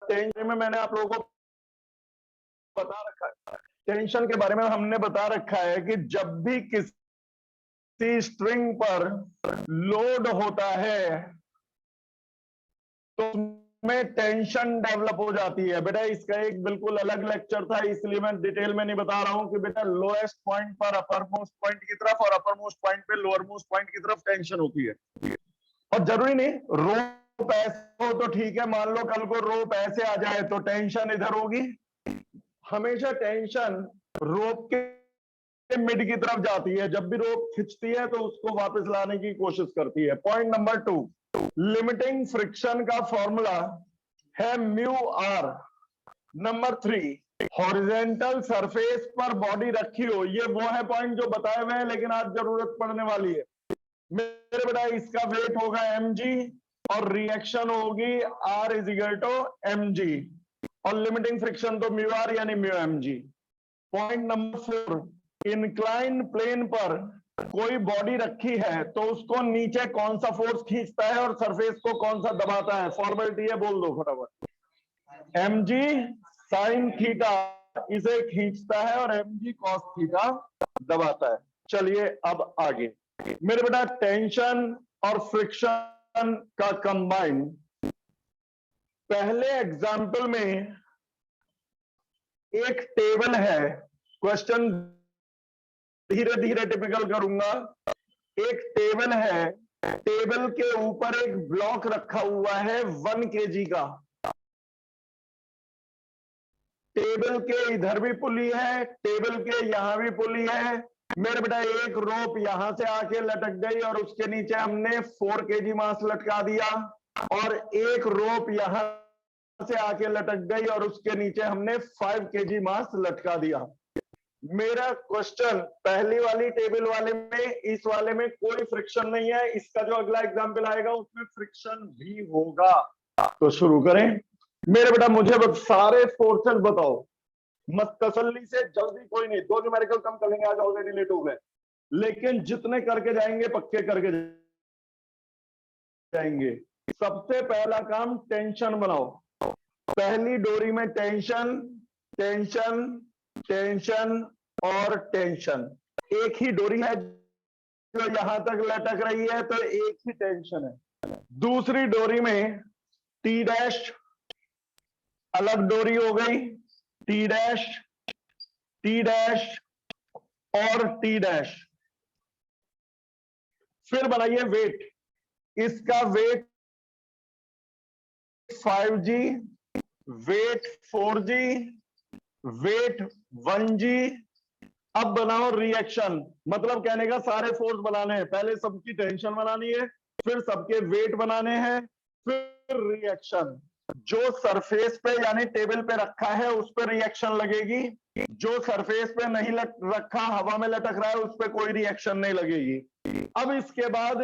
Tension में मैंने आप लोगों को बता रखा है, टेंशन के बारे में हमने बता रखा है कि जब भी किसी स्ट्रिंग पर लोड होता है तो में टेंशन डेवलप हो जाती है। बेटा इसका एक बिल्कुल अलग लेक्चर था, इसलिए मैं डिटेल में नहीं बता रहा हूं कि बेटा लोएस्ट पॉइंट पर अपर मोस्ट पॉइंट की तरफ और अपर मोस्ट पॉइंट पे लोअर मोस्ट पॉइंट की तरफ टेंशन होती है। और जरूरी नहीं रोप ऐसे हो तो ठीक है, मान लो कल को रोप ऐसे आ जाए तो टेंशन इधर होगी। हमेशा टेंशन रोप के मिड की तरफ जाती है, जब भी रोप खिंचती है तो उसको वापस लाने की कोशिश करती है। पॉइंट नंबर 2, लिमिटिंग फ्रिक्शन का फॉर्मूला है mu R. Number 3, horizontal surface पर बॉडी रखी हो, ये वो है पॉइंट जो बताए हुए हैं लेकिन आज जरूरत पड़ने वाली है। मेरे बेटा इसका वेट होगा mg और रिएक्शन होगी r is equal to mg और लिमिटिंग फ्रिक्शन तो म्यू आर यानी mu mg। Point number 4, incline plane पर कोई बॉडी रखी है तो उसको नीचे कौन सा फोर्स खींचता है और सरफेस को कौन सा दबाता है? फॉर्मेलिटी है, बोल दो फटाफट। mg साइन थीटा इसे खींचता है और mg कॉस थीटा दबाता है। चलिए अब आगे। मेरे बेटा टेंशन और फ्रिक्शन का कंबाइन, पहले एग्जाम्पल में एक टेबल है, क्वेश्चन धीरे धीरे टिपिकल करूंगा। एक टेबल है, टेबल के ऊपर एक ब्लॉक रखा हुआ है 1 kg का। टेबल के इधर भी पुली है, टेबल के यहां भी पुली है। मेरे बेटा एक रोप यहां से आके लटक गई और उसके नीचे हमने 4 kg मास लटका दिया, और एक रोप यहां से आके लटक गई और उसके नीचे हमने 5 kg मास लटका दिया। मेरा क्वेश्चन पहली वाली टेबल वाले में, इस वाले में कोई फ्रिक्शन नहीं है, इसका जो अगला एग्जाम्पल आएगा उसमें फ्रिक्शन भी होगा। तो शुरू करें। मेरे बेटा मुझे बस सारे फोर्सेस बताओ, मत तसल्ली से, जल्दी कोई नहीं, 2 न्यूमेरिकल कम कर लेंगे, आज ऑलरेडी लेट हो गए, लेकिन जितने करके जाएंगे पक्के करके जाएंगे। सबसे पहला काम टेंशन बनाओ। पहली डोरी में टेंशन टेंशन टेंशन और टेंशन, एक ही डोरी है जो यहां तक लटक रही है तो एक ही टेंशन है। दूसरी डोरी में टी डैश, अलग डोरी हो गई, टी डैश और टी डैश। फिर बनाइए वेट, इसका wait 5G, wait 4G, wait 1G। अब बनाओ रिएक्शन, मतलब कहने का सारे फोर्स बनाने हैं, पहले सबकी टेंशन बनानी है, फिर सबके वेट बनाने हैं, फिर रिएक्शन। जो सरफेस पे यानी टेबल पे रखा है उस पर रिएक्शन लगेगी, जो सरफेस पे नहीं रखा, हवा में लटक रहा है, उस पर कोई रिएक्शन नहीं लगेगी। अब इसके बाद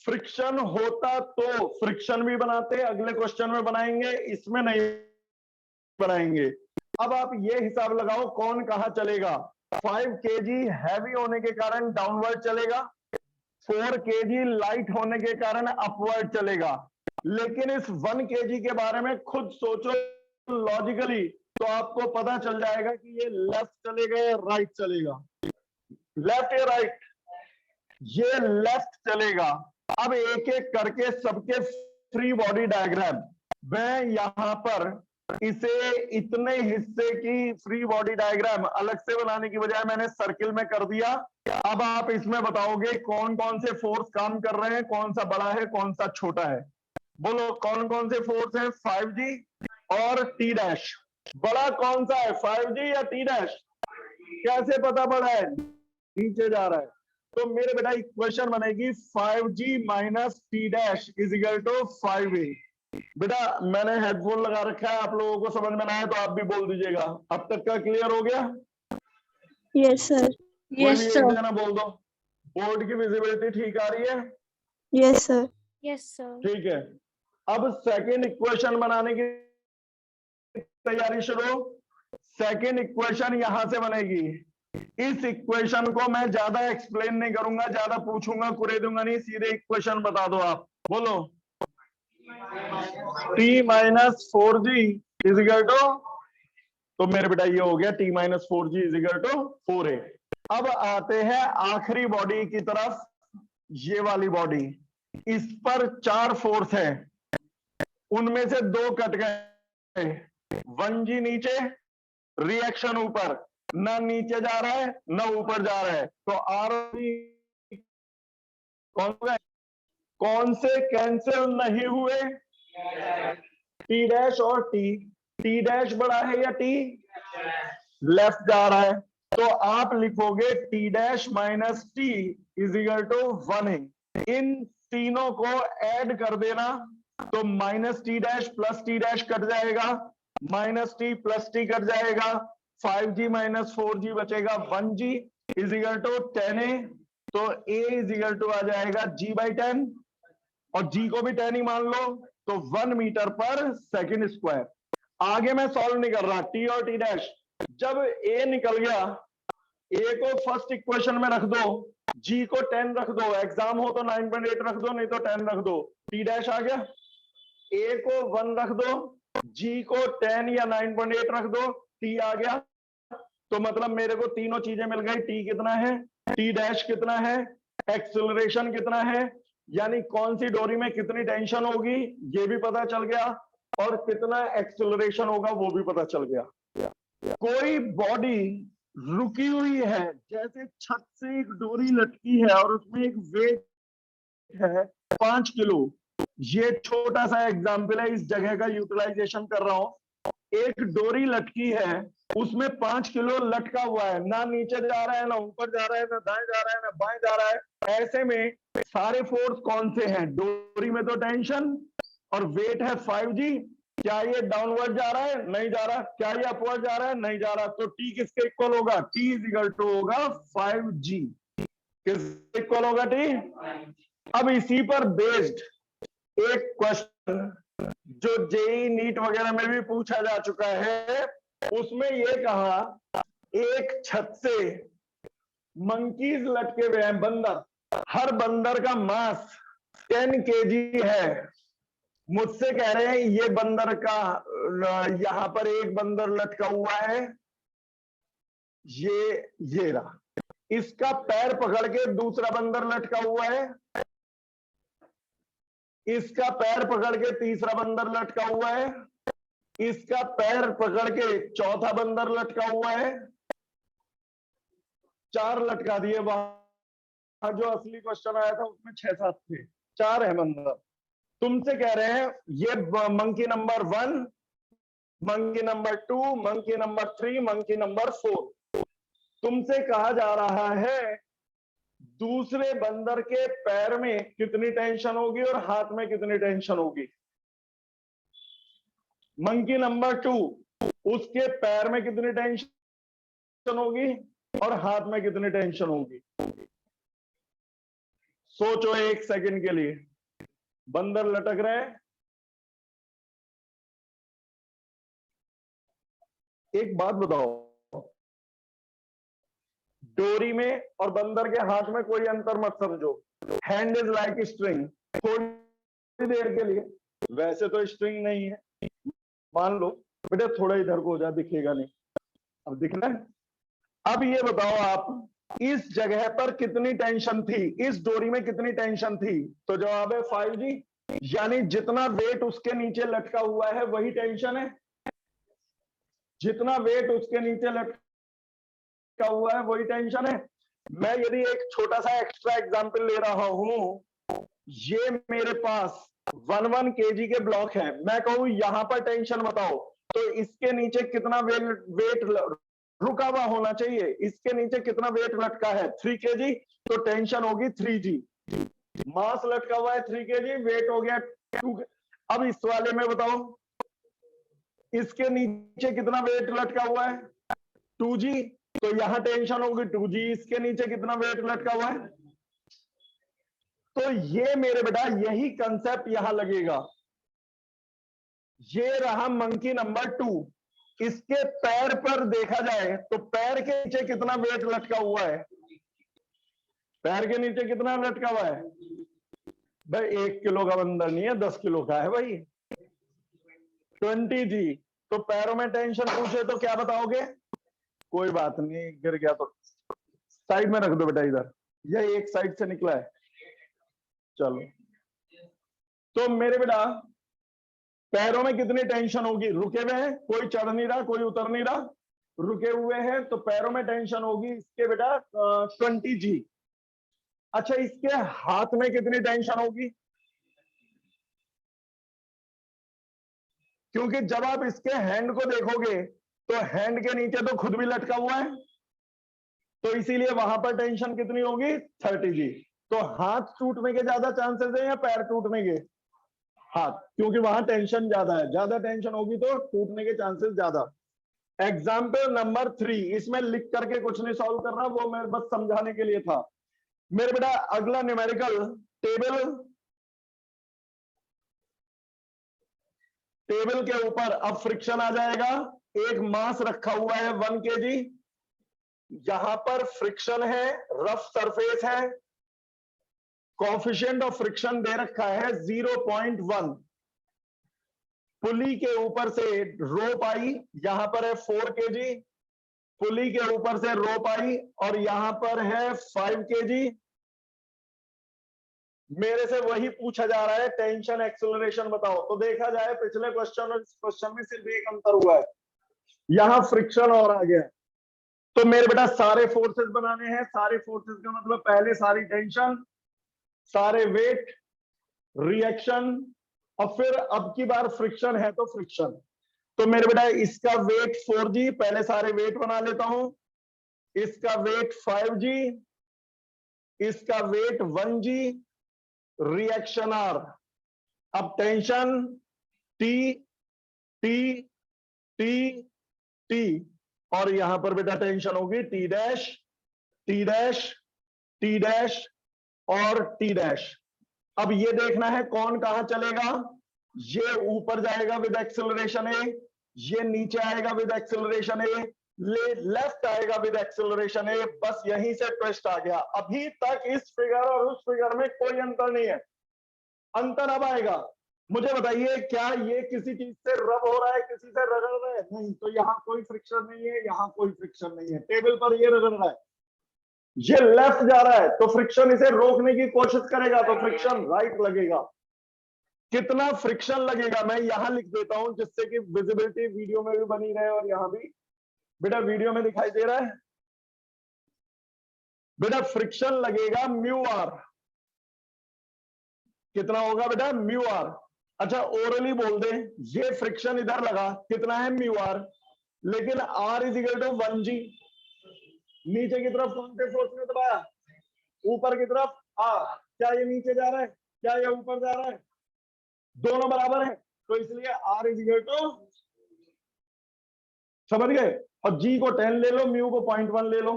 फ्रिक्शन होता तो फ्रिक्शन भी बनाते, अगले क्वेश्चन में बनाएंगे, इसमें नहीं बनाएंगे। अब आप ये हिसाब लगाओ कौन कहां चलेगा। 5 kg हैवी होने के कारण डाउनवर्ड चलेगा, 4 kg लाइट होने के कारण अपवर्ड चलेगा। लेकिन इस 1 kg के बारे में खुद सोचो लॉजिकली, तो आपको पता चल जाएगा कि ये लेफ्ट चलेगा या राइट चलेगा। लेफ्ट या राइट? ये लेफ्ट चलेगा। अब एक एक करके सबके फ्री बॉडी डायग्राम, मैं यहां पर इसे इतने हिस्से की फ्री बॉडी डायग्राम अलग से बनाने की बजाय मैंने सर्किल में कर दिया। अब आप इसमें बताओगे कौन कौन से फोर्स काम कर रहे हैं, कौन सा बड़ा है कौन सा छोटा है। बोलो कौन कौन से फोर्स हैं? 5G और टी डैश। बड़ा कौन सा है, 5G या टी डैश? कैसे पता पड़ा है? नीचे जा रहा है। तो मेरे बेटा इक्वेशन बनेगी 5G minus T dash is equal to 5A। बेटा मैंने हेडफोन लगा रखा है, आप लोगों को समझ में ना आए तो आप भी बोल दीजिएगा। अब तक का क्लियर हो गया? Yes sir. Yes sir. जना बोल दो, बोर्ड की विजिबिलिटी ठीक आ रही है? Yes sir. Yes sir. ठीक है। अब सेकेंड इक्वेशन बनाने की तैयारी शुरू। सेकेंड इक्वेशन यहां से बनेगी। इस इक्वेशन को मैं ज्यादा एक्सप्लेन नहीं करूंगा, ज्यादा पूछूंगा कुरेदूंगा नहीं, सीधे इक्वेशन बता दो आप। बोलो, t minus 4G is equal to, तो मेरे बेटा ये हो गया t minus 4g is equal to 4a। अब आते हैं आखिरी बॉडी की तरफ, ये वाली बॉडी, इस पर 4 फोर्स है, उनमें से 2 कट गए, 1g नीचे, रिएक्शन ऊपर, ना नीचे जा रहा है ना ऊपर जा रहा है, तो आर कौन से कैंसिल नहीं हुए? टी डैश और टी डैश बड़ा है या टी लेफ्ट जा रहा है, तो आप लिखोगे T dash minus T is equal to 1 है। इन तीनों को ऐड कर देना, तो minus T dash plus T dash cut जाएगा, minus T plus T cut जाएगा, 5g माइनस 4g बचेगा 1g is equal to 10a, तो a इज इक्वल टू आ जाएगा g बाई 10, और g को भी 10 ही मान लो, तो 1 मीटर पर सेकंड स्क्वायर। आगे मैं सॉल्व नहीं कर रहा, t और t डैश, जब a निकल गया, a को फर्स्ट इक्वेशन में रख दो, g को 10 रख दो, एग्जाम हो तो 9.8 रख दो, नहीं तो 10 रख दो, t डैश आ गया, a को 1 रख दो, g को 10 या 9.8 रख दो, t आ गया, तो मतलब मेरे को तीनों चीजें मिल गई, t कितना है, t डैश कितना है, एक्सेलरेशन कितना है, यानी कौन सी डोरी में कितनी टेंशन होगी ये भी पता चल गया, और कितना एक्सेलरेशन होगा वो भी पता चल गया। कोई बॉडी रुकी हुई है, जैसे छत से एक डोरी लटकी है और उसमें एक वेट है 5 किलो, ये छोटा सा एग्जाम्पल है, इस जगह का यूटिलाइजेशन कर रहा हूं। एक डोरी लटकी है, उसमें 5 किलो लटका हुआ है, ना नीचे जा रहा है ना ऊपर जा रहा है, ना दाएं जा रहा है ना बाएं जा रहा है, ऐसे में सारे फोर्स कौन से हैं? डोरी में तो टेंशन और वेट है 5g, क्या ये डाउनवर्ड जा रहा है? नहीं जा रहा। क्या ये अपवर्ड जा रहा है? नहीं जा रहा। तो t किसके इक्वल होगा? t इज इक्वल टू होगा 5g। किसके इक्वल होगा t? अब इसी पर बेस्ड एक क्वेश्चन जो जेई नीट वगैरह में भी पूछा जा चुका है, उसमें ये कहा एक छत से मंकीज लटके हुए हैं, बंदर, हर बंदर का मास 10 kg है। मुझसे कह रहे हैं ये बंदर का, यहां पर एक बंदर लटका हुआ है, ये रहा, इसका पैर पकड़ के दूसरा बंदर लटका हुआ है, इसका पैर पकड़ के तीसरा बंदर लटका हुआ है, इसका पैर पकड़ के चौथा बंदर लटका हुआ है, 4 लटका दिए। वहां जो असली क्वेश्चन आया था उसमें 6-7 थे, 4 है बंदर। तुमसे कह रहे हैं ये monkey number 1, monkey number 2, monkey number 3, monkey number 4। तुमसे कहा जा रहा है दूसरे बंदर के पैर में कितनी टेंशन होगी और हाथ में कितनी टेंशन होगी। मंकी नंबर 2, उसके पैर में कितनी टेंशन होगी और हाथ में कितनी टेंशन होगी। सोचो 1 सेकंड के लिए, बंदर लटक रहे हैं, एक बात बताओ, डोरी में और बंदर के हाथ में कोई अंतर मत समझो। हैंड इज लाइक स्ट्रिंग, थोड़ी देर के लिए, वैसे तो स्ट्रिंग नहीं है, मान लो बेटा थोड़ा इधर को हो जा, दिखेगा नहीं, अब दिखना है। अब ये बताओ आप, इस जगह पर कितनी टेंशन थी, इस डोरी में कितनी टेंशन थी? तो जवाब है 5g, यानी जितना वेट उसके नीचे लटका हुआ है वही टेंशन है, जितना वेट उसके नीचे लटका हुआ है वही टेंशन है। मैं यदि एक छोटा सा एक्स्ट्रा एग्जांपल ले रहा हूं, ये मेरे पास 1 kg के ब्लॉक है, मैं कहूं यहां पर टेंशन बताओ, तो इसके नीचे कितना वेट रुका हुआ होना चाहिए, इसके नीचे कितना वेट लटका है 3 kg, तो टेंशन होगी 3g। मास लटका हुआ है 3 kg, वेट हो गया 2। अब इस वाले में बताओ इसके नीचे कितना वेट लटका हुआ है 2g, तो यहां टेंशन होगी 2g, इसके नीचे कितना वेट लटका हुआ है। तो ये मेरे बेटा यही कंसेप्ट यहां लगेगा। ये रहा मंकी नंबर 2, इसके पैर पर देखा जाए तो पैर के नीचे कितना वेट लटका हुआ है, पैर के नीचे कितना लटका हुआ है भाई, 1 किलो का बंदर नहीं है, 10 किलो का है भाई, 20g। तो पैरों में टेंशन पूछे तो क्या बताओगे? कोई बात नहीं, गिर गया तो साइड में रख दो बेटा, इधर यह एक साइड से निकला है। चलो, तो मेरे बेटा पैरों में कितनी टेंशन होगी? रुके हुए हैं, कोई चढ़ नहीं रहा, कोई उतर नहीं रहा, रुके हुए हैं, तो पैरों में टेंशन होगी इसके बेटा 20G। अच्छा, इसके हाथ में कितनी टेंशन होगी? क्योंकि जब आप इसके हैंड को देखोगे तो हैंड के नीचे तो खुद भी लटका हुआ है, तो इसीलिए वहां पर टेंशन कितनी होगी? 30G। तो हाथ टूटने के ज्यादा चांसेस है या पैर टूटने के? हाथ, क्योंकि वहां टेंशन ज्यादा है, ज्यादा टेंशन होगी तो टूटने के चांसेस ज्यादा। एग्जाम्पल नंबर 3, इसमें लिख करके कुछ नहीं सॉल्व कर रहा, वो मैं बस समझाने के लिए था। मेरे बेटा अगला न्यूमेरिकल टेबल के ऊपर अब फ्रिक्शन आ जाएगा। एक मास रखा हुआ है 1 kg, यहां पर फ्रिक्शन है, रफ सरफेस है, कोएफिशिएंट ऑफ फ्रिक्शन दे रखा है 0.1। पुली के ऊपर से रोप आई, यहां पर है 4 kg, पुली के ऊपर से रोप आई और यहां पर है 5 kg। मेरे से वही पूछा जा रहा है, टेंशन एक्सेलरेशन बताओ। तो देखा जाए पिछले क्वेश्चन और इस क्वेश्चन में सिर्फ एक अंतर हुआ है, यहां फ्रिक्शन और आ गया। तो मेरे बेटा सारे फोर्सेस बनाने हैं, सारे फोर्सेस का मतलब पहले सारी टेंशन, सारे वेट, रिएक्शन, और फिर अब की बार फ्रिक्शन है तो फ्रिक्शन। तो मेरे बेटा इसका वेट 4G, पहले सारे वेट बना लेता हूं। इसका वेट 5G, इसका वेट 1G, रिएक्शन R। अब tension T T T T, और यहां पर बेटा टेंशन होगी T dash T dash T dash और T डैश। अब ये देखना है कौन कहां चलेगा। ये ऊपर जाएगा विद एक्सेलरेशन ए, ये नीचे आएगा विद एक्सेलरेशन ए, लेफ्ट आएगा विद एक्सेलरेशन ए। बस यहीं से ट्विस्ट आ गया। अभी तक इस फिगर और उस फिगर में कोई अंतर नहीं है, अंतर अब आएगा। मुझे बताइए, क्या ये किसी चीज से रब हो रहा है, किसी से रगड़ रहा है? नहीं, तो यहां कोई फ्रिक्शन नहीं है, यहां कोई फ्रिक्शन नहीं है। टेबल पर ये रगड़ रहा है, ये लेफ्ट जा रहा है, तो फ्रिक्शन इसे रोकने की कोशिश करेगा तो फ्रिक्शन राइट लगेगा। कितना फ्रिक्शन लगेगा मैं यहां लिख देता हूं, जिससे कि विजिबिलिटी वीडियो में भी बनी रहे और यहां भी। बेटा वीडियो में दिखाई दे रहा है? बेटा फ्रिक्शन लगेगा म्यू आर। कितना होगा बेटा? Mu R. अच्छा, ओरली बोल दे, ये फ्रिक्शन इधर लगा, कितना है? Mu R. लेकिन R is equal to 1G। नीचे की तरफ कौन से फोर्स ने दबाया? ऊपर की तरफ R। क्या ये नीचे जा रहा है, क्या ये ऊपर जा रहा है? दोनों बराबर है, तो इसलिए R इज इक्वल टू, समझ गए? और G को 10 ले लो, म्यू को 0.1 ले लो।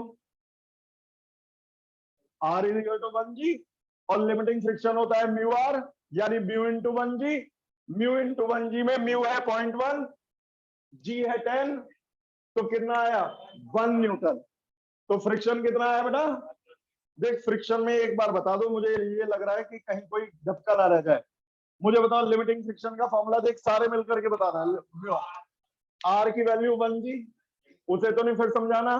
R is equal to 1G और लिमिटिंग फ्रिक्शन होता है म्यू आर, यानी mu into 1G। Mu into 1G में म्यू है 0.1, G है 10, तो कितना आया? 1 न्यूटन। तो फ्रिक्शन कितना आया बेटा? देख, फ्रिक्शन में एक बार बता दो, मुझे ये लग रहा है कि कहीं कोई धक्का ना रह जाए। मुझे बताओ लिमिटिंग फ्रिक्शन का फॉर्मूला, देख सारे मिलकर के बताना। R की वैल्यू 1G, उसे तो नहीं फिर समझाना।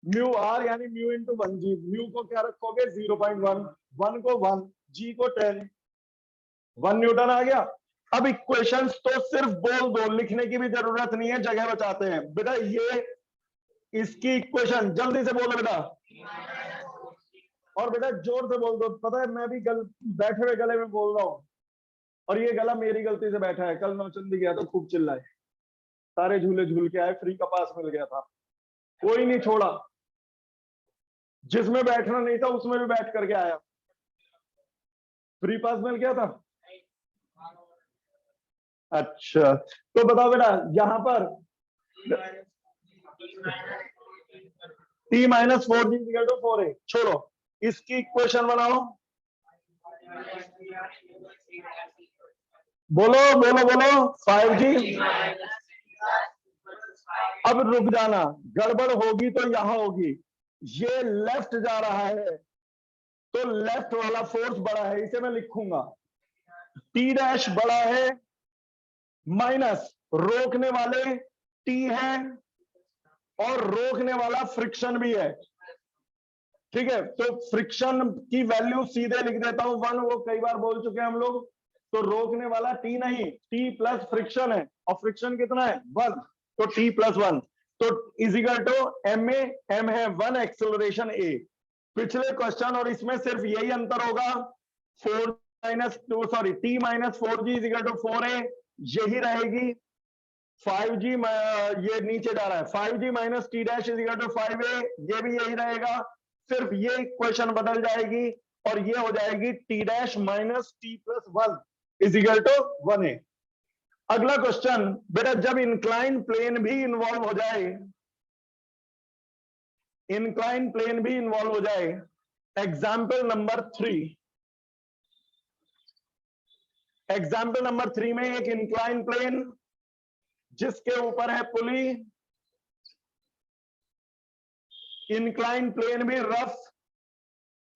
म्यू आर यानी म्यू इंटू 1G। म्यू को क्या रखोगे? 0.1, 1 को 1, G को 10, 1 न्यूटन आ गया। अब इक्वेशंस तो सिर्फ बोल दो, लिखने की भी जरूरत नहीं है, जगह बचाते हैं बेटा। ये इसकी इक्वेशन जल्दी से बोलो बेटा, और बेटा जोर से बोल दो। पता है मैं भी बैठे हुए गले में बोल रहा हूं, और ये गला मेरी गलती से बैठा है। कल नौचंदी गया तो खूब चिल्लाए, सारे झूले झूल के आए, फ्री का पास मिल गया था, कोई नहीं छोड़ा। जिसमें बैठना नहीं था उसमें भी बैठ करके आया, फ्री पास मिल गया था। अच्छा, तो बताओ बेटा, यहां पर T minus 4G equal to 4A। छोड़ो, इसकी इक्वेशन बनाओ। बोलो बोलो बोलो, 5G। अब रुक जाना, गड़बड़ होगी तो यहां होगी। ये लेफ्ट जा रहा है, तो लेफ्ट वाला फोर्स बड़ा है, इसे मैं लिखूंगा। T डैश बड़ा है, माइनस रोकने वाले टी है और रोकने वाला फ्रिक्शन भी है। ठीक है, तो फ्रिक्शन की वैल्यू सीधे लिख देता हूं 1, वो कई बार बोल चुके हैं हम लोग। तो रोकने वाला टी नहीं, टी प्लस फ्रिक्शन है, और फ्रिक्शन कितना है 1, तो टी प्लस 1, तो is equal to M A, M है 1, एक्सेलरेशन ए। पिछले क्वेश्चन और इसमें सिर्फ यही अंतर होगा, 4 माइनस 2 sorry T minus 4g is equal to 4a, यही रहेगी। 5g ये नीचे जा रहा है, 5g minus T dash is equal to 5a, ये भी यही रहेगा। सिर्फ ये इक्वेशन बदल जाएगी और ये हो जाएगी T dash minus T plus 1 is equal to 1a। अगला क्वेश्चन बेटा, जब इंक्लाइन प्लेन भी इन्वॉल्व हो जाए, इंक्लाइन प्लेन भी इन्वॉल्व हो जाए, एग्जाम्पल नंबर 3, एग्जाम्पल नंबर 3 में एक इंक्लाइन प्लेन जिसके ऊपर है पुली, इंक्लाइन प्लेन भी रफ,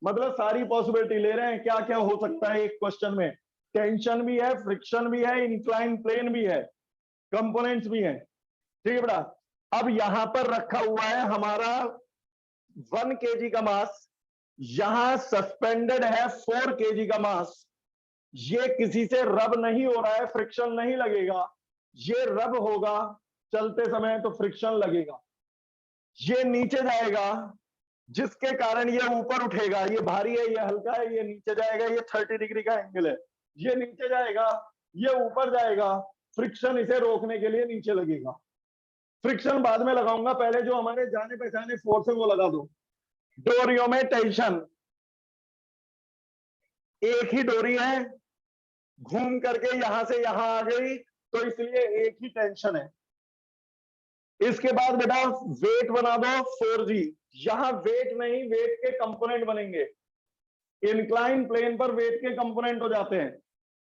मतलब सारी पॉसिबिलिटी ले रहे हैं क्या क्या हो सकता है एक क्वेश्चन में। टेंशन भी है, फ्रिक्शन भी है, इंक्लाइन प्लेन भी है, कंपोनेंट्स भी हैं। ठीक है बेटा, अब यहां पर रखा हुआ है हमारा 1 kg का मास, यहां सस्पेंडेड है 4 kg का मास। ये किसी से रब नहीं हो रहा है, फ्रिक्शन नहीं लगेगा, ये रब होगा चलते समय तो फ्रिक्शन लगेगा। ये नीचे जाएगा जिसके कारण ये ऊपर उठेगा, ये भारी है, ये हल्का है, ये नीचे जाएगा, ये 30 डिग्री का एंगल है, ये नीचे जाएगा, ये ऊपर जाएगा, फ्रिक्शन इसे रोकने के लिए नीचे लगेगा। फ्रिक्शन बाद में लगाऊंगा, पहले जो हमारे जाने पहचाने फोर्स है वो लगा दो। डोरियों में टेंशन, एक ही डोरी है, घूम करके यहां से यहां आ गई, तो इसलिए एक ही टेंशन है। इसके बाद बेटा वेट बना दो 4g, यहां वेट नहीं, वेट के कंपोनेंट बनेंगे। इंक्लाइन प्लेन पर वेट के कंपोनेंट हो जाते हैं,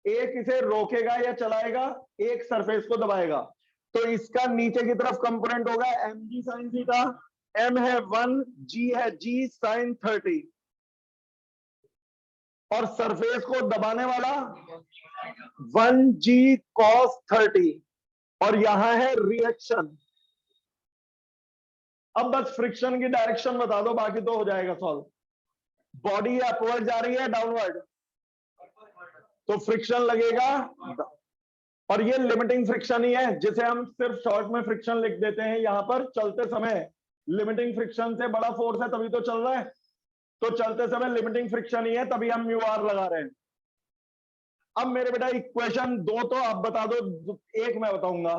एक इसे रोकेगा या चलाएगा, एक सरफेस को दबाएगा। तो इसका नीचे की तरफ कंपोनेंट होगा mg sin थीटा, m है 1, g है g sin 30, और सरफेस को दबाने वाला 1g cos 30, और यहां है रिएक्शन। अब बस फ्रिक्शन की डायरेक्शन बता दो, बाकी तो हो जाएगा सॉल्व। बॉडी अपवर्ड जा रही है डाउनवर्ड, तो फ्रिक्शन लगेगा, और ये लिमिटिंग फ्रिक्शन ही है जिसे हम सिर्फ शॉर्ट में फ्रिक्शन लिख देते हैं। यहां पर चलते समय लिमिटिंग फ्रिक्शन से बड़ा फोर्स है तभी तो चल रहा है, तो चलते समय लिमिटिंग फ्रिक्शन ही है, तभी हम म्यू आर लगा रहे हैं। अब मेरे बेटा इक्वेशन 2 तो आप बता दो, एक मैं बताऊंगा।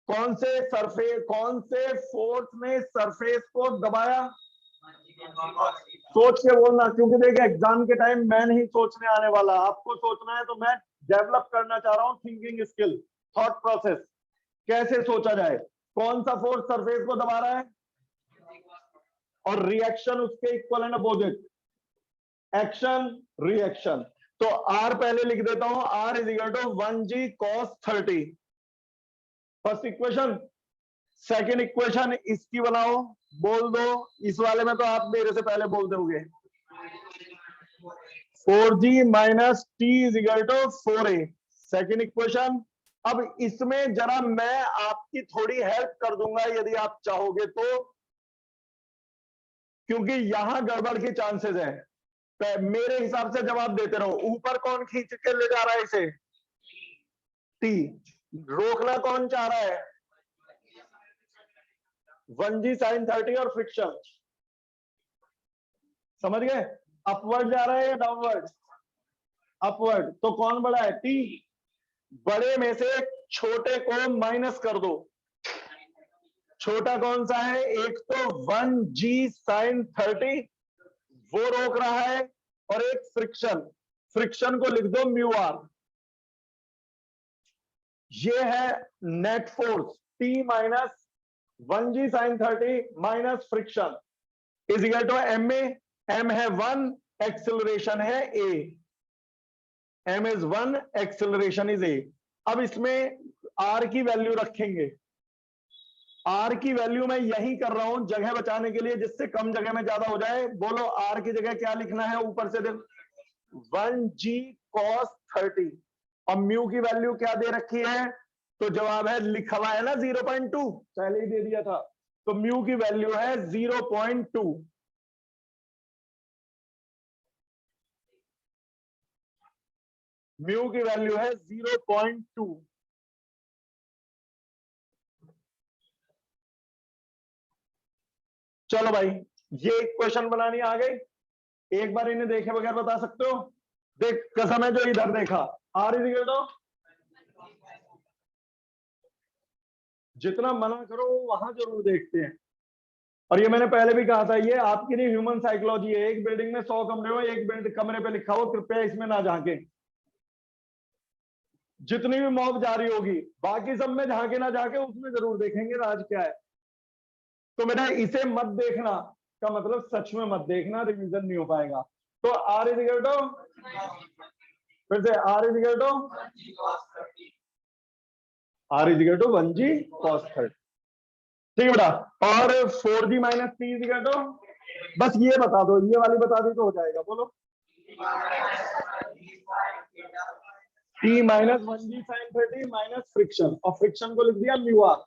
कौन से सरफेस, कौन से फोर्स ने सरफेस को दबाया, सोच के बोलना, क्योंकि देखिए एग्जाम के टाइम मैं नहीं सोचने आने वाला, आपको सोचना है, तो मैं डेवलप करना चाह रहा हूं थिंकिंग स्किल, थॉट प्रोसेस, कैसे सोचा जाए। कौन सा फोर्स सरफेस को दबा रहा है, और रिएक्शन उसके equal and opposite, action reaction. तो आर पहले लिख देता हूं, R is equal to 1g cos 30, first equation. Second equation इसकी बनाओ, बोल दो, इस वाले में तो आप मेरे से पहले बोल दोगे, 4g minus T is equal to 4a, second equation. अब इसमें जरा मैं आपकी थोड़ी हेल्प कर दूंगा यदि आप चाहोगे तो, क्योंकि यहां गड़बड़ की चांसेस है। मेरे हिसाब से जवाब देते रहो। ऊपर कौन खींच के ले जा रहा है इसे, टी, रोकना कौन चाह रहा है, 1g sin 30, और फ्रिक्शन समझ गए। अपवर्ड जा रहा है या डाउनवर्ड, अपवर्ड, तो कौन बड़ा है, टी। बड़े में से छोटे को माइनस कर दो, छोटा कौन सा है, एक तो 1g sin 30 वो रोक रहा है, और एक फ्रिक्शन, फ्रिक्शन को लिख दो म्यू आर। ये है net force T minus 1g sin 30 minus friction is equal to M में, एम है 1, एक्सिलरेशन है a, m is 1, acceleration is a। अब इसमें r की वैल्यू रखेंगे, r की वैल्यू मैं यही कर रहा हूं जगह बचाने के लिए, जिससे कम जगह में ज्यादा हो जाए। बोलो r की जगह क्या लिखना है, ऊपर से 1g cos 30, और म्यू की वैल्यू क्या दे रखी है, तो जवाब है लिखा हुआ है ना 0.2, पहले ही दे दिया था। तो म्यू की वैल्यू है 0.2। म्यू की वैल्यू है 0.2। चलो भाई, ये क्वेश्चन बनानी आ गई। एक बार इन्हें देखे बगैर बता सकते हो? देख कसम है जो इधर देखा, आर इज इक्वल टू, जितना मना करो वहां जरूर देखते हैं। और ये मैंने पहले भी कहा था, ये आपकी नहीं ह्यूमन साइकोलॉजी है। एक बिल्डिंग में 100 कमरे हो, एक बिल्डिंग कमरे पे लिखा हो कृपया इसमें ना झांके। जितनी भी मॉब जा रही होगी, बाकी सब में झांके ना झांके, उसमें जरूर देखेंगे राज क्या है। तो बेटा इसे मत देखना का मतलब सच में मत देखना, रिवीजन नहीं हो पाएगा। तो आर इज इक्वल टू, फिर से R is equal to, R is equal to 1g cos 30। ठीक है बेटा। और 4g minus T is equal to, बस ये बता दो, ये वाली बता दी तो हो जाएगा। बोलो, T minus 1g sine 30 minus friction, और फ्रिक्शन को लिख दिया म्यू आर,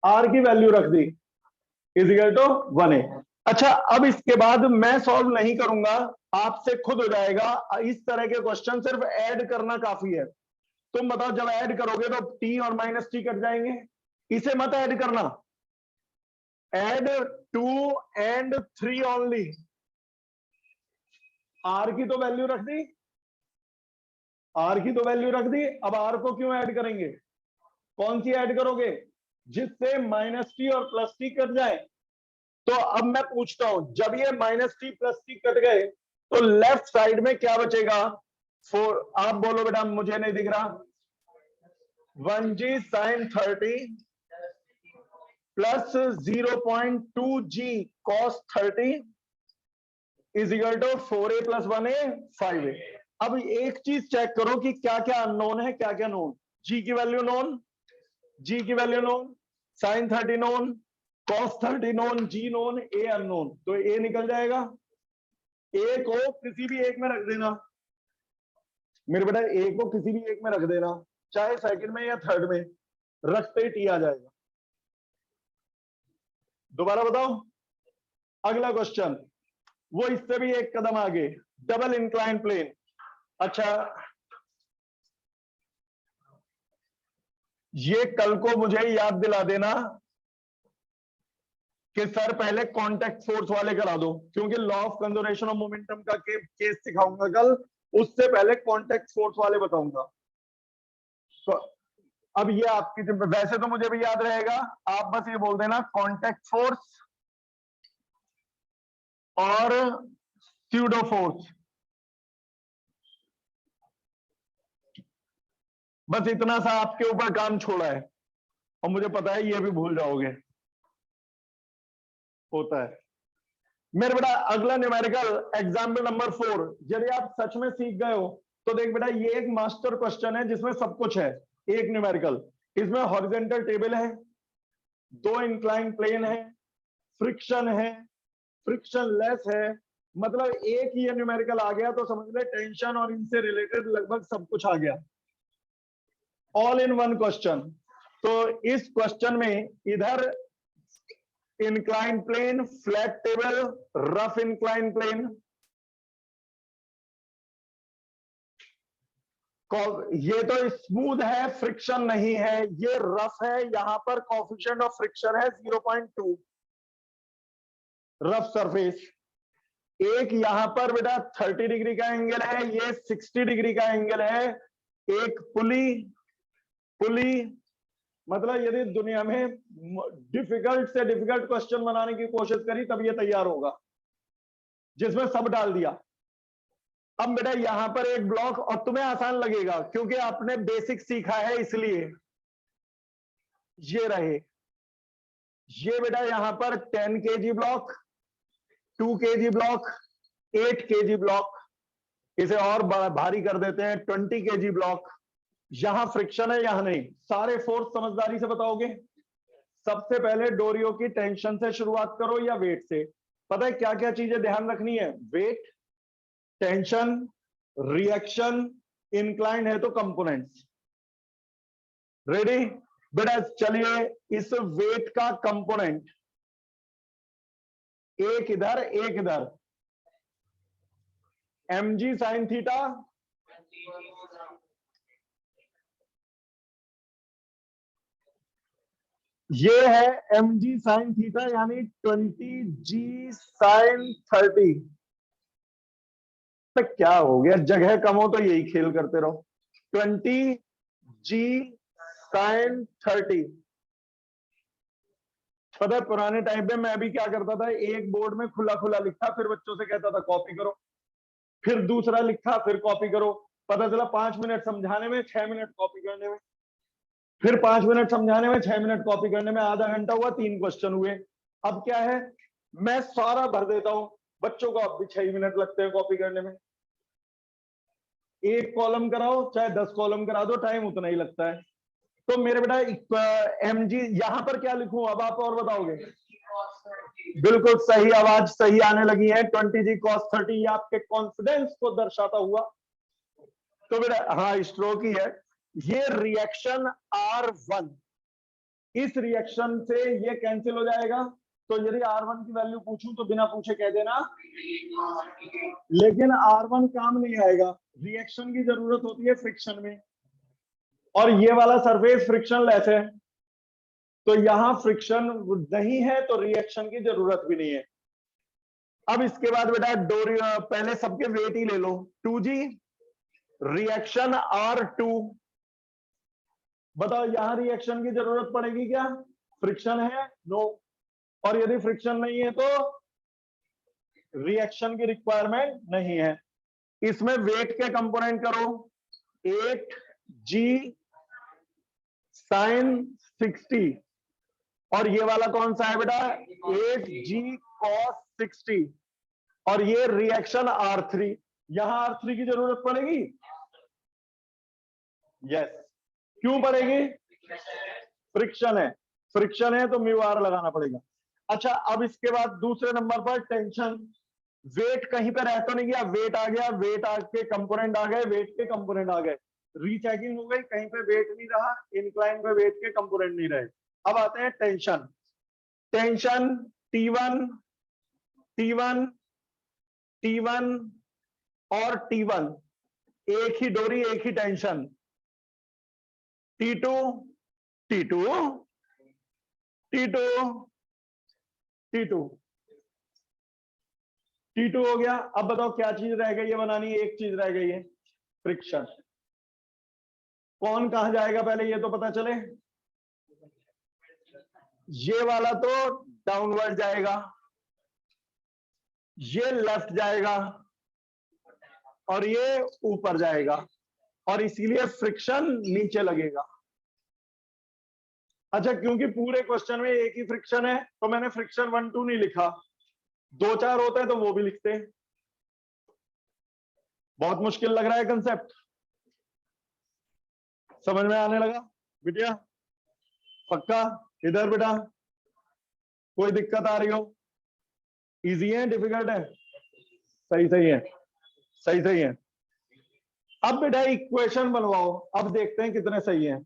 आर की वैल्यू रख दी इज इक्वल टू 1a। अच्छा, अब इसके बाद मैं सॉल्व नहीं करूंगा, आपसे खुद हो जाएगा। इस तरह के क्वेश्चन सिर्फ ऐड करना काफी है। तुम बताओ, जब ऐड करोगे तो टी और माइनस टी कट जाएंगे, इसे मत ऐड करना। Add 2 and 3 only. आर की तो वैल्यू रख दी, आर की तो वैल्यू रख दी। अब आर को क्यों ऐड करेंगे? कौन सी ऐड करोगे? जिससे माइनस टी और प्लस टी कट जाए। तो अब मैं पूछता हूं, जब ये minus T plus T cut गए तो लेफ्ट साइड में क्या बचेगा? 4, आप बोलो बेटा, मुझे नहीं दिख रहा। 1g sine 30 plus 0.2g cos 30 is equal to 4a plus 1a 5a। अब एक चीज चेक करो कि क्या क्या अननोन है, क्या क्या नोन। g की वैल्यू नोन, g की वैल्यू known, sine 30 known, cos 30 known, g known, a unknown. तो a निकल जाएगा। a को किसी भी एक में रख देना मेरे बेटा, a को किसी भी एक में रख देना, चाहे सेकंड में या थर्ड में, रखते ही टी आ जाएगा। दोबारा बताओ। अगला क्वेश्चन वो इससे भी एक कदम आगे, डबल इंक्लाइन प्लेन। अच्छा, ये कल को मुझे याद दिला देना कि सर पहले कांटेक्ट फोर्स वाले करा दो, क्योंकि law of conservation of momentum का केस सिखाऊंगा कल, उससे पहले कांटेक्ट फोर्स वाले बताऊंगा। तो अब ये आपकी, वैसे तो मुझे भी याद रहेगा, आप बस ये बोल देना कांटेक्ट फोर्स और स्यूडो फोर्स, बस इतना सा आपके ऊपर काम छोड़ा है। और मुझे पता है ये भी भूल जाओगे, होता है मेरे बेटा। अगला न्यूमेरिकल एग्जाम्पल नंबर 4, यदि आप सच में सीख गए हो तो देख बेटा, ये एक मास्टर क्वेश्चन है जिसमें सब कुछ है। एक न्यूमेरिकल, इसमें हॉरिजॉन्टल टेबल है, 2 इंक्लाइन प्लेन है, फ्रिक्शन है, फ्रिक्शन लेस है। मतलब एक ही न्यूमेरिकल आ गया तो समझ ले टेंशन और इनसे रिलेटेड लगभग सब कुछ आ गया, ऑल इन वन क्वेश्चन। तो इस क्वेश्चन में इधर incline plane, flat table, rough incline plane, ये तो स्मूथ है, फ्रिक्शन नहीं है, ये रफ है, यहां पर कोफिशिएंट ऑफ फ्रिक्शन है 0.2, रफ सरफेस। एक यहां पर बेटा 30 डिग्री का एंगल है, ये 60 डिग्री का एंगल है। एक पुली, पुली मतलब यदि दुनिया में डिफिकल्ट से डिफिकल्ट क्वेश्चन बनाने की कोशिश करी तब ये तैयार होगा, जिसमें सब डाल दिया। अब बेटा यहां पर एक ब्लॉक, और तुम्हें आसान लगेगा क्योंकि आपने बेसिक सीखा है, इसलिए ये रहे। ये बेटा यहां पर 10 kg block, 2 kg block, 8 kg block, इसे और भारी कर देते हैं 20 kg ब्लॉक। यहां फ्रिक्शन है, यहां नहीं। सारे फोर्स समझदारी से बताओगे। सबसे पहले डोरियो की टेंशन से शुरुआत करो या वेट से। पता है क्या क्या चीजें ध्यान रखनी है? वेट, टेंशन, रिएक्शन, इंक्लाइन है तो कंपोनेंट्स। रेडी बेटा, चलिए इस वेट का कंपोनेंट, एक इधर एक इधर, mg साइन थीटा ये है mg साइन थीटा, यानी 20g साइन 30। तो क्या हो गया, जगह कम हो तो यही खेल करते रहो। 20g sine 30। पता है पुराने टाइम में मैं भी क्या करता था, एक बोर्ड में खुला खुला लिखा, फिर बच्चों से कहता था कॉपी करो, फिर दूसरा लिखा, फिर कॉपी करो। पता चला 5 मिनट समझाने में 6 मिनट कॉपी करने में, फिर 5 मिनट समझाने में 6 मिनट कॉपी करने में, आधा घंटा हुआ, 3 क्वेश्चन हुए। अब क्या है, मैं सारा भर देता हूं, बच्चों को अब भी 6 मिनट लगते हैं कॉपी करने में। एक कॉलम कराओ चाहे 10 कॉलम करा दो, टाइम उतना ही लगता है। तो मेरे बेटा mg यहां पर क्या लिखूं, अब आप और बताओगे। बिल्कुल सही, आवाज सही आने लगी है। 20g cos 30, ये आपके कॉन्फिडेंस को दर्शाता हुआ। तो बेटा हाँ, स्ट्रोक ही है ये। रिएक्शन R1, इस रिएक्शन से ये कैंसिल हो जाएगा। तो यदि R1 की वैल्यू पूछूं तो बिना पूछे कह देना, लेकिन R1 काम नहीं आएगा, रिएक्शन की जरूरत होती है फ्रिक्शन में, और ये वाला सरफेस फ्रिक्शनलेस है, तो यहां फ्रिक्शन नहीं है तो रिएक्शन की जरूरत भी नहीं है। अब इसके बाद बेटा डोरी, पहले सबके वेट ही ले लो। 2g रिएक्शन R2, बताओ यहां रिएक्शन की जरूरत पड़ेगी क्या, फ्रिक्शन है, नो। और यदि फ्रिक्शन नहीं है तो रिएक्शन की रिक्वायरमेंट नहीं है। इसमें वेट के कंपोनेंट करो, 8g साइन 60, और ये वाला कौन सा है बेटा, 8g cos 60, और ये रिएक्शन R3। यहां R3 की जरूरत पड़ेगी, यस। क्यों पड़ेगी, फ्रिक्शन है, फ्रिक्शन है तो म्यू आर लगाना पड़ेगा। अच्छा, अब इसके बाद दूसरे नंबर पर टेंशन। वेट कहीं पे रह तो नहीं गया, वेट आ गया, वेट के कंपोनेंट आ गए, वेट के कंपोनेंट आ गए, रीचेकिंग हो गई, कहीं पे वेट नहीं रहा, इंक्लाइन पे वेट के कंपोनेंट नहीं रहे। अब आते हैं tension. Tension T1, T1, T1 और T1, एक ही डोरी एक ही tension. T2, T2, T2, T2, T2 हो गया। अब बताओ क्या चीज रह गई है बनानी, एक चीज रह गई है, फ्रिक्शन। कौन कहां जाएगा पहले ये तो पता चले। ये वाला तो डाउनवर्ड जाएगा, ये लेफ्ट जाएगा, और ये ऊपर जाएगा, और इसीलिए फ्रिक्शन नीचे लगेगा। अच्छा, क्योंकि पूरे क्वेश्चन में एक ही फ्रिक्शन है तो मैंने फ्रिक्शन 1 2 नहीं लिखा, 2 4 होता है तो वो भी लिखते। बहुत मुश्किल लग रहा है कंसेप्ट, समझ में आने लगा बिटिया, पक्का। इधर बेटा कोई दिक्कत आ रही हो, इजी है डिफिकल्ट है, सही सही है, सही सही है। अब बेटा इक्वेशन बनवाओ, अब देखते हैं कितने सही हैं।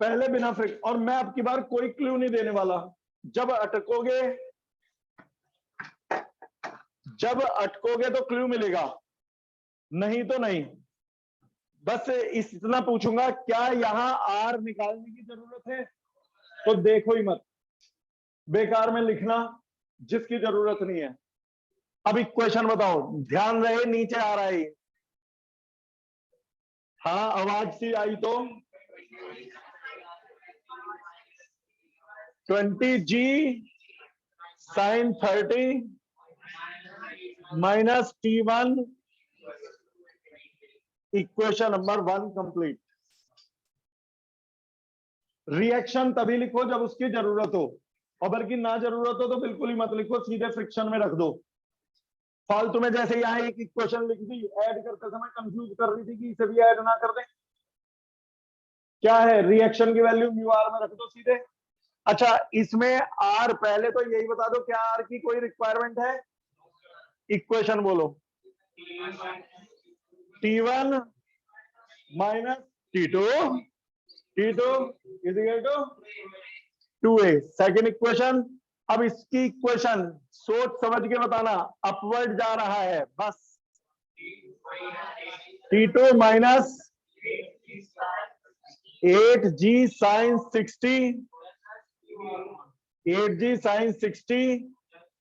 पहले बिना फ्रिक्शन, और मैं अब की बार कोई क्लू नहीं देने वाला, जब अटकोगे, जब अटकोगे तो क्लू मिलेगा, नहीं तो नहीं। बस इतना पूछूंगा, क्या यहां आर निकालने की जरूरत है, तो देखो ही मत, बेकार में लिखना जिसकी जरूरत नहीं है। अब इक्वेशन बताओ, ध्यान रहे नीचे आ रहा है। हाँ आवाज सी आई तो 20g sine 30 minus T1, equation number 1 complete. Reaction तभी लिखो जब उसकी जरूरत हो, और बल्कि ना जरूरत हो तो बिल्कुल ही मत लिखो, सीधे फ्रिक्शन में रख दो। फालतू में जैसे यहां एक इक्वेशन लिख दी, ऐड करते समय कंफ्यूज कर रही थी कि इसे भी ऐड ना कर दें। क्या है, रिएक्शन की वैल्यू म्यू आर में रख दो सीधे। अच्छा, इसमें आर, पहले तो यही बता दो, क्या आर की कोई रिक्वायरमेंट है, इक्वेशन बोलो। T1 minus T2 T2 is equal to 2a। Second equation, अब इसकी इक्वेशन सोच समझ के बताना, अपवर्ड जा रहा है बस। T2 minus 8g sine 60, 8g sine 60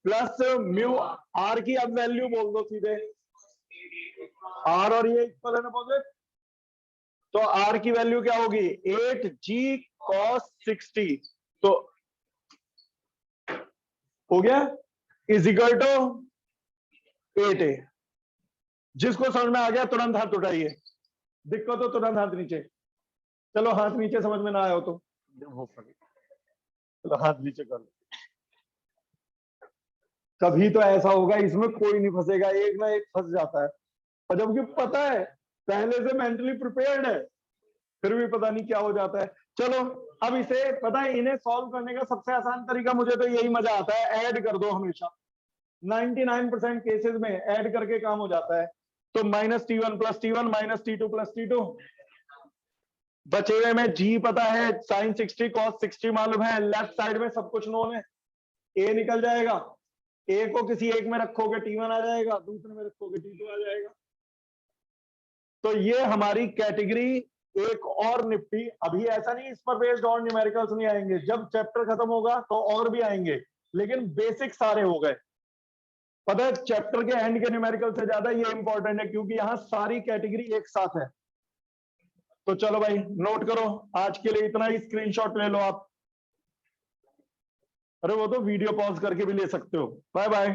plus mu R की अब वैल्यू बोल दो सीधे, आर और ये इक्वल है ना अपोजिट, तो आर की वैल्यू क्या होगी 8g cos 60, तो हो गया इज इक्वल टू 8a। जिसको समझ में आ गया तुरंत हाथ उठाइए, दिक्कत हो तुरंत हाथ नीचे। चलो हाथ नीचे, समझ में ना आया हो तो चलो हाथ नीचे कर लो। कभी तो ऐसा होगा इसमें कोई नहीं फंसेगा, एक ना एक फंस जाता है, और जबकि पता है पहले से मेंटली प्रिपेयर्ड है, फिर भी पता नहीं क्या हो जाता है। चलो अब इसे पता है, इन्हें सॉल्व करने का सबसे आसान तरीका, मुझे तो यही मजा आता है, ऐड कर दो हमेशा। 99% केसेस में ऐड करके काम हो जाता है। तो minus T1 plus T1 minus T2 plus T2, बचे हुए में G पता है, साइन 60 कॉस 60 मालूम है, लेफ्ट साइड में सब कुछ नोन है, A निकल जाएगा, A को किसी एक में रखोगे T1 आ जाएगा, दूसरे में रखोगे T2 आ जाएगा। तो ये हमारी कैटेगरी एक और निफ्टी। अभी ऐसा नहीं इस पर बेस्ड और न्यूमेरिकल्स नहीं आएंगे, जब चैप्टर खत्म होगा तो और भी आएंगे, लेकिन बेसिक सारे हो गए। पता है चैप्टर के एंड के न्यूमेरिकल से ज्यादा ये इंपॉर्टेंट है, क्योंकि यहां सारी कैटेगरी एक साथ है। तो चलो भाई नोट करो, आज के लिए इतना ही, स्क्रीनशॉट ले लो आप। अरे वो तो वीडियो पॉज करके भी ले सकते हो। Bye bye.